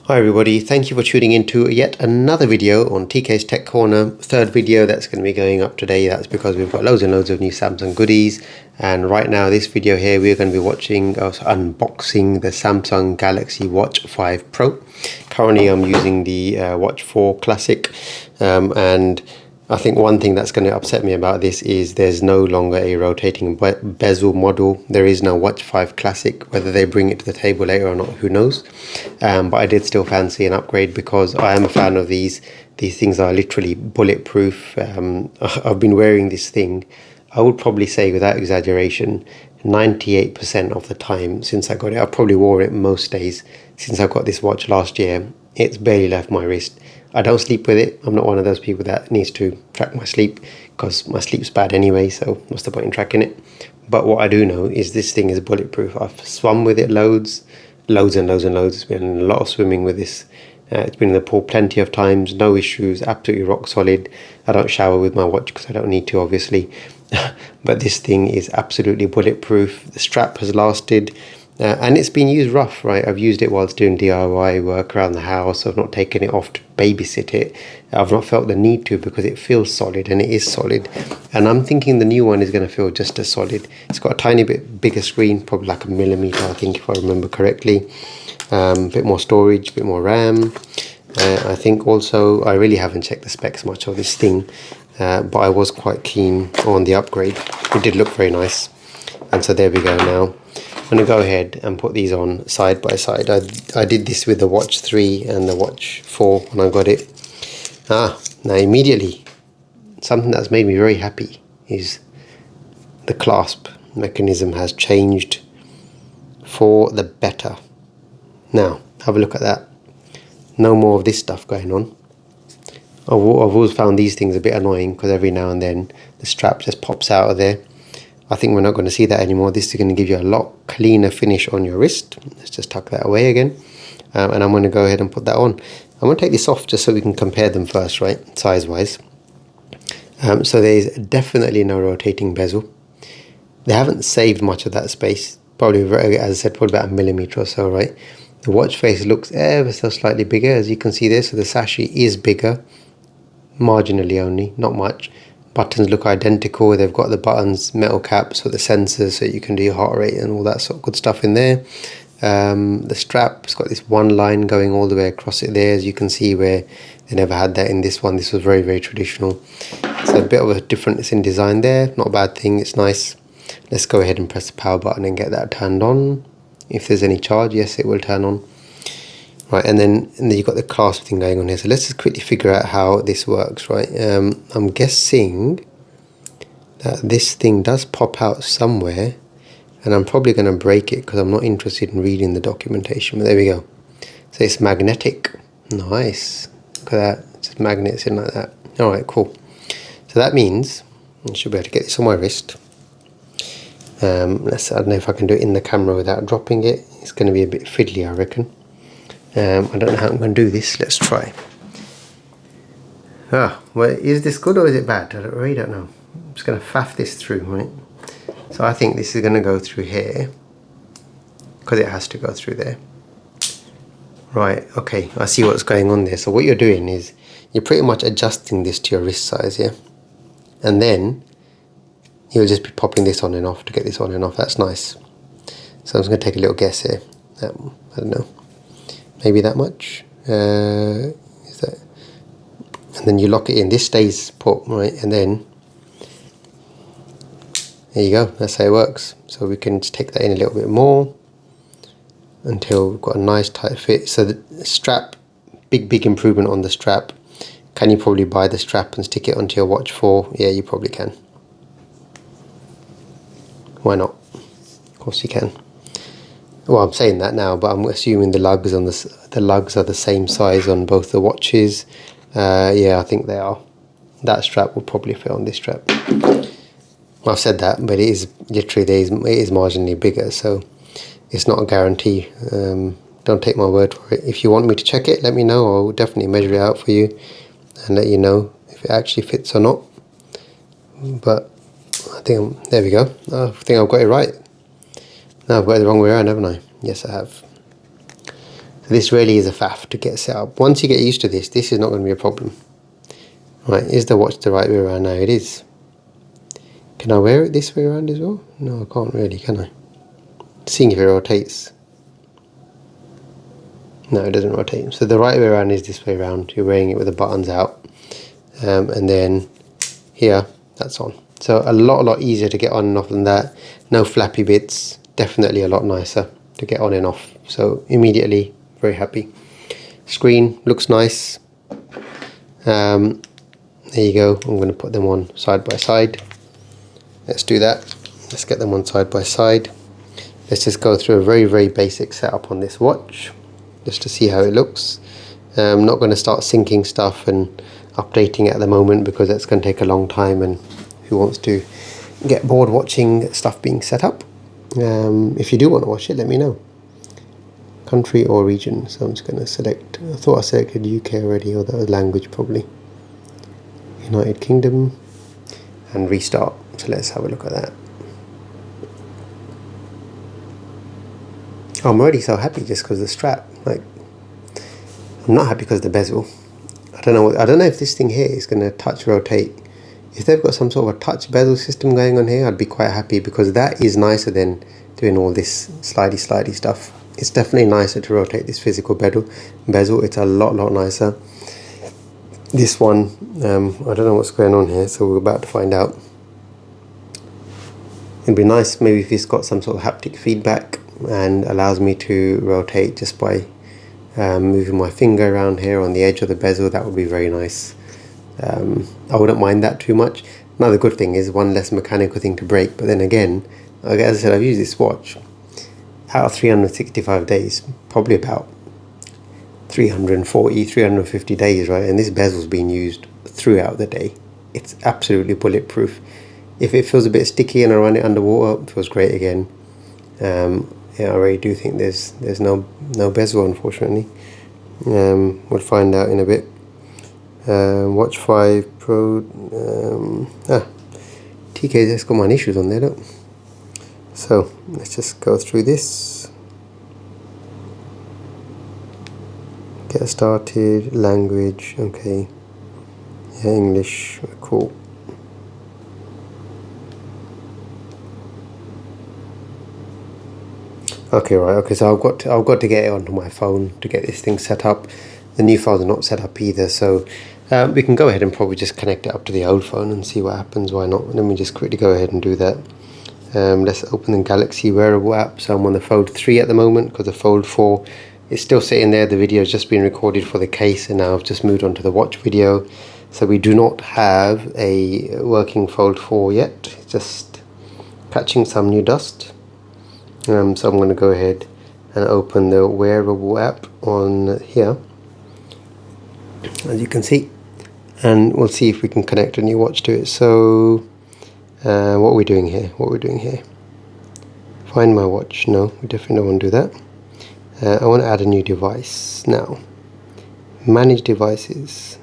Hi everybody, thank you for tuning in to yet another video on TK's Tech Corner. Third video that's going to be going up today. That's because we've got loads and loads of new Samsung goodies, and right now this video here we're going to be unboxing the Samsung Galaxy Watch 5 Pro. Currently I'm using the Watch 4 Classic, and I think one thing that's going to upset me about this is there's no longer a rotating bezel model. There is no Watch 5 Classic. Whether they bring it to the table later or not, who knows. But I did still fancy an upgrade because I am a fan of these. These things are literally bulletproof. I've been wearing this thing, I would probably say without exaggeration, 98% of the time since I got it. I probably wore it most days since I got this watch last year. It's barely left my wrist. I don't sleep with it. I'm not one of those people that needs to track my sleep because my sleep's bad anyway, so what's the point in tracking it? But what I do know is this thing is bulletproof. I've swum with it loads and loads. It's been a lot of swimming with this. It's been in the pool plenty of times, no issues, absolutely rock solid. I don't shower with my watch because I don't need to, obviously. But this thing is absolutely bulletproof. The strap has lasted. And it's been used rough, right? I've used it whilst doing DIY work around the house. I've not taken it off to babysit it. I've not felt the need to because it feels solid, and it is solid. And I'm thinking the new one is going to feel just as solid. It's got a tiny bit bigger screen, probably like 1mm, I think, if I remember correctly. A bit more storage, a bit more RAM. I think also, I really haven't checked the specs much of this thing, but I was quite keen on the upgrade. It did look very nice. And so there we go now. I'm going to go ahead and put these on side by side. I did this with the Watch 3 and the Watch 4 when I got it. Now immediately, something that's made me very happy is the clasp mechanism has changed for the better. Now, have a look at that. No more of this stuff going on. I've always found these things a bit annoying because every now and then the strap just pops out of there. I think we're not going to see that anymore. This is going to give you a lot cleaner finish on your wrist. Let's just tuck that away again. And I'm going to go ahead and put that on. I'm going to take this off just so we can compare them first, right, size-wise. So there's definitely no rotating bezel. They haven't saved much of that space. Probably, as I said, probably about 1mm or so, right? The watch face looks ever so slightly bigger, as you can see there. So the sachet is bigger, marginally only, not much. Buttons look identical. They've got the buttons, metal caps for the sensors, so you can do your heart rate and all that sort of good stuff in there. The strap's got this one line going all the way across it there, as you can see, where they never had that in this one. This was very, very traditional. So a bit of a difference in design there. Not a bad thing. It's nice. Let's go ahead and press the power button and get that turned on. If there's any charge, yes, it will turn on. Right, and then you've got the clasp thing going on here. So let's just quickly figure out how this works, right? I'm guessing that this thing does pop out somewhere, and I'm probably going to break it because I'm not interested in reading the documentation. But there we go. So it's magnetic. Nice. Look at that. It just magnets in like that. All right, cool. So that means I should be able to get this on my wrist. I don't know if I can do it in the camera without dropping it. It's going to be a bit fiddly, I reckon. I don't know how I'm going to do this. Let's try. Well, is this good or is it bad? I really don't know. I'm just going to faff this through, right? So I think this is going to go through here because it has to go through there. Right, okay, I see what's going on there. So what you're doing is you're pretty much adjusting this to your wrist size, yeah? And then you'll just be popping this on and off to get this on and off. That's nice. So I'm just going to take a little guess here. I don't know. Maybe that much. Is that? And then you lock it in. This stays put, right? And then there you go. That's how it works. So we can just take that in a little bit more until we've got a nice tight fit. So the strap, big improvement on the strap. Can you probably buy the strap and stick it onto your Watch 4? Yeah, you probably can. Why not? Of course you can. Well, I'm saying that now, but I'm assuming the lugs are the same size on both the watches. Yeah, I think they are. That strap will probably fit on this strap. Well, I've said that, but it is literally it is marginally bigger, so it's not a guarantee. Don't take my word for it. If you want me to check it, let me know. I'll definitely measure it out for you and let you know if it actually fits or not. But I think there we go. I think I've got it right. No, I've got it the wrong way around, haven't I? Yes, I have. This really is a faff to get set up. Once you get used to this, this is not going to be a problem. Right, is the watch the right way around? Now it is. Can I wear it this way around as well? No, I can't really, can I? Seeing if it rotates. No, it doesn't rotate. So the right way around is this way around. You're wearing it with the buttons out. And then here, that's on. So a lot easier to get on and off than that. No flappy bits. Definitely a lot nicer to get on and off. So immediately, very happy. Screen looks nice. There you go. I'm going to put them on side by side. Let's do that. Let's get them on side by side. Let's just go through a very basic setup on this watch, just to see how it looks. I'm not going to start syncing stuff and updating it at the moment because that's going to take a long time, and who wants to get bored watching stuff being set up? If you do want to watch it, let me know. Country or region. So I'm just going to select, I thought I selected UK already, or that was language probably. United Kingdom, and restart. So let's have a look at that. Oh, I'm already so happy just because of the strap. Like, I'm not happy because of the bezel. I don't know if this thing here is going to touch rotate. If they've got some sort of a touch bezel system going on here, I'd be quite happy, because that is nicer than doing all this slidey stuff. It's definitely nicer to rotate this physical bezel. It's a lot nicer. This one, I don't know what's going on here, so we're about to find out. It'd be nice maybe if it's got some sort of haptic feedback and allows me to rotate just by moving my finger around here on the edge of the bezel. That would be very nice. I wouldn't mind that too much. Another good thing is one less mechanical thing to break, but then again, as I said, I've used this watch out of 365 days, probably about 340, 350 days, right? And this bezel's been used throughout the day. It's absolutely bulletproof. If it feels a bit sticky and I run it underwater, it feels great again. Yeah, I really do think there's no bezel, unfortunately. We'll find out in a bit. Watch5 Pro. TK's got my issues on there, look. So let's just go through this. Get started. Language. Okay. Yeah, English. Cool. Okay, right. Okay, so I've got to get it onto my phone to get this thing set up. The new phones are not set up either, so we can go ahead and probably just connect it up to the old phone and see what happens. Why not? Let me just quickly go ahead and do that. Let's open the Galaxy wearable app. So I'm on the Fold 3 at the moment, because the Fold 4 is still sitting there. The video has just been recorded for the case, and now I've just moved on to the watch video. So we do not have a working Fold 4 yet. It's just catching some new dust. So I'm going to go ahead and open the wearable app on here, as you can see, and we'll see if we can connect a new watch to it. So what are we doing here? Find my watch. No, we definitely don't want to do that. I want to add a new device now. Manage devices.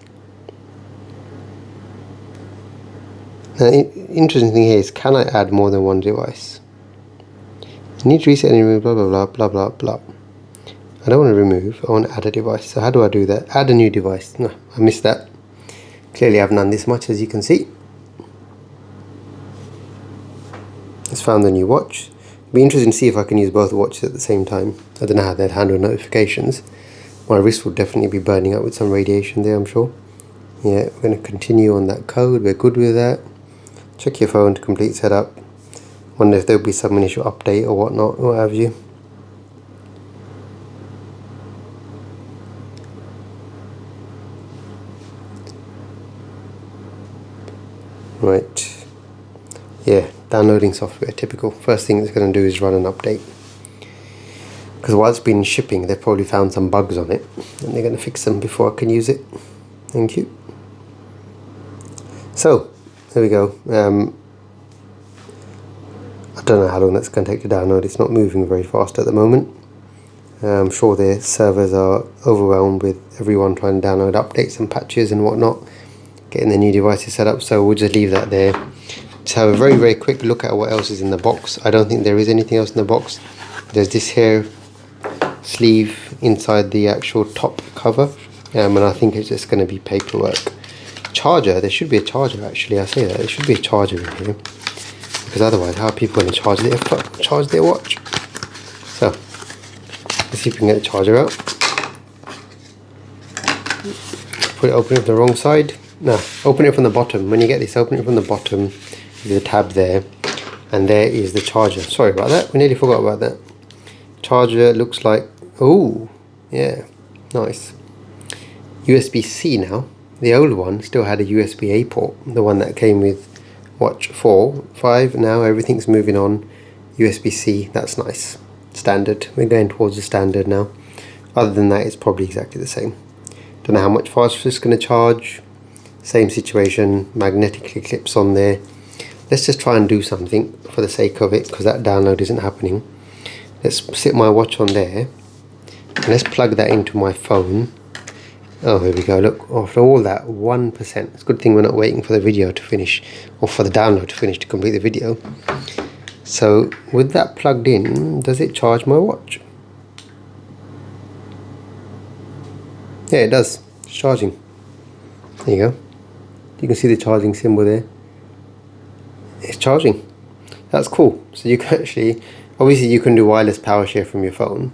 Now, interesting thing here is, can I add more than one device? Need to reset and remove, blah blah blah. I don't want to remove, I want to add a device. So how do I do that? Add a new device. No, I missed that. Clearly I've done this much, as you can see. Just found the new watch. It'd be interesting to see if I can use both watches at the same time. I don't know how they'd handle notifications. My wrist will definitely be burning up with some radiation there, I'm sure. Yeah, we're going to continue on that code. We're good with that. Check your phone to complete setup. Wonder if there'll be some initial update or whatnot, what have you. Right. Yeah, downloading software, typical. First thing it's going to do is run an update. Because while it's been shipping, they've probably found some bugs on it, and they're going to fix them before I can use it. Thank you. So, there we go. I don't know how long that's going to take to download. It's not moving very fast at the moment. I'm sure their servers are overwhelmed with everyone trying to download updates and patches and whatnot, getting the new devices set up. So we'll just leave that there. Just have a very quick look at what else is in the box. I don't think there is anything else in the box. There's this here sleeve inside the actual top cover, and I think it's just going to be paperwork. Charger, there should be a charger actually, I say that, there should be a charger in here, because otherwise how are people going to charge their watch? So, let's see if we can get the charger out. Open it from the wrong side. No, open it from the bottom. When you get this, open it from the bottom. There's a tab there, and there is the charger. Sorry about that, we nearly forgot about that. Charger looks like, oh yeah, nice. USB-C now. The old one still had a USB-A port, the one that came with Watch 4, 5. Now everything's moving on USB-C. That's nice. Standard. We're going towards the standard now. Other than that, it's probably exactly the same. Don't know how much faster it's going to charge. Same situation, magnetically clips on there. Let's just try and do something for the sake of it, because that download isn't happening. Let's sit my watch on there, and let's plug that into my phone. Oh, here we go. Look, after all that, 1%. It's a good thing we're not waiting for the video to finish, or for the download to finish to complete the video. So with that plugged in, does it charge my watch? Yeah, it does. It's charging. There you go. You can see the charging symbol there. It's charging. That's cool. So you can actually, obviously you can do wireless power share from your phone,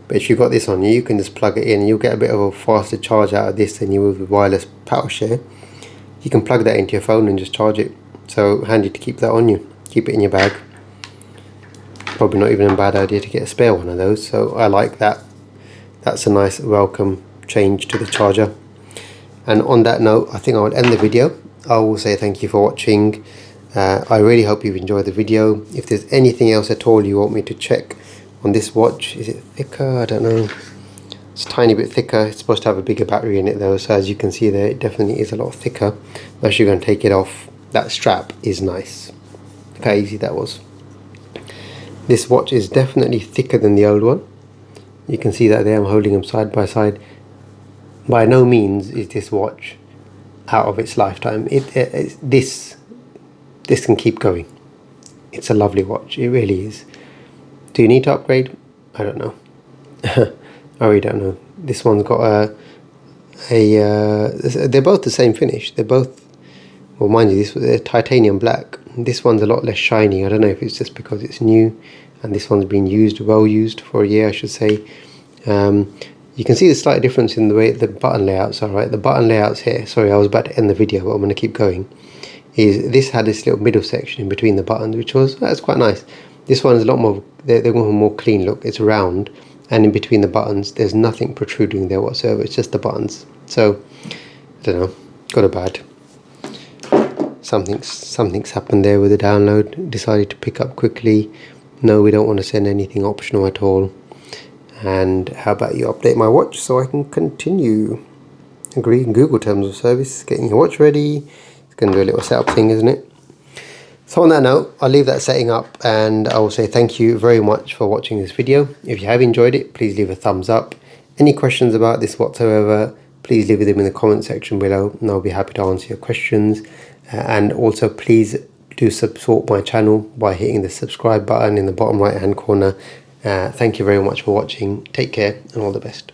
but if you've got this on you, you can just plug it in and you'll get a bit of a faster charge out of this than you will with wireless power share. You can plug that into your phone and just charge it. So handy to keep that on you. Keep it in your bag. Probably not even a bad idea to get a spare one of those, so I like that. That's a nice welcome change to the charger. And on that note, I think I would end the video. I will say thank you for watching. I really hope you've enjoyed the video. If there's anything else at all you want me to check on this watch, is it thicker? I don't know. It's a tiny bit thicker. It's supposed to have a bigger battery in it though, so as you can see there, it definitely is a lot thicker. I'm actually going to take it off. That strap is nice. Look how easy that was. This watch is definitely thicker than the old one. You can see that there, I'm holding them side by side. By no means is this watch out of its lifetime. This can keep going. It's a lovely watch, it really is. Do you need to upgrade? I don't know. I really don't know. This one's got they're both the same finish. They're both, well mind you, they're titanium black. This one's a lot less shiny. I don't know if it's just because it's new, and this one's been used, well used for a year I should say. You can see the slight difference in the way the button layouts are, right? The button layouts here, sorry I was about to end the video but I'm going to keep going, is this had this little middle section in between the buttons, which was, that's quite nice. This one is a lot more, they're going for a more clean look. It's round, and in between the buttons there's nothing protruding there whatsoever, it's just the buttons. So, I don't know, good or bad. Something's happened there with the download, decided to pick up quickly. No, we don't want to send anything optional at all. And how about you update my watch so I can continue? Agree, Google terms of service, getting your watch ready. It's going to do a little setup thing, isn't it? So on that note, I'll leave that setting up, and I will say thank you very much for watching this video. If you have enjoyed it, please leave a thumbs up. Any questions about this whatsoever, please leave them in the comment section below and I'll be happy to answer your questions. And also please do support my channel by hitting the subscribe button in the bottom right hand corner. Thank you very much for watching. Take care and all the best.